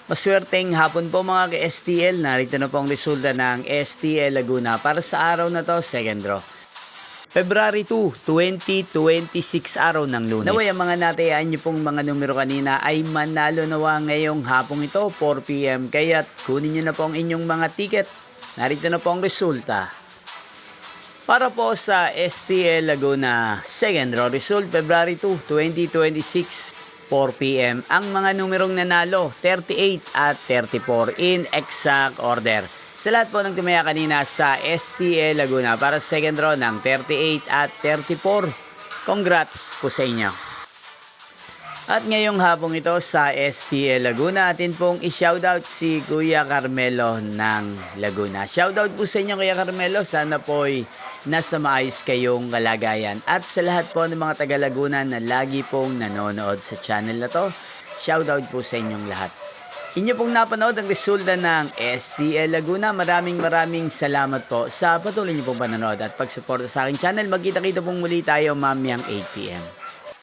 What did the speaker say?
Maswerteng hapon po mga ka-STL. Narito na po ang resulta ng STL Laguna para sa araw na to, second draw. February 2, 2026 araw ng Lunes. Naway ang mga natayaan nyo pong mga numero kanina ay manalo nawa ngayong hapong ito, 4 PM. Kaya't kunin nyo na po ang inyong mga ticket. Narito na po ang resulta. Para po sa STL Laguna second draw result, February 2, 2026, 4 PM. Ang mga numerong nanalo, 38 at 34 in exact order. Sa lahat po ng tumaya kanina sa STL Laguna para sa second draw ng 38 at 34. Congrats po sa inyo. At ngayong hapong ito sa STL Laguna, atin pong i-shoutout si Kuya Carmelo ng Laguna. Shoutout po sa inyo Kuya Carmelo, sana po'y nasa maayos kayong kalagayan. At sa lahat po ng mga taga Laguna na lagi pong nanonood sa channel na to, shoutout po sa inyong lahat. Inyo pong napanood ang resulta ng STL Laguna. Maraming salamat po sa patuloy niyo pong panonood at pagsuporta sa aking channel. Magkita-kita pong muli tayo mamayang 8 PM.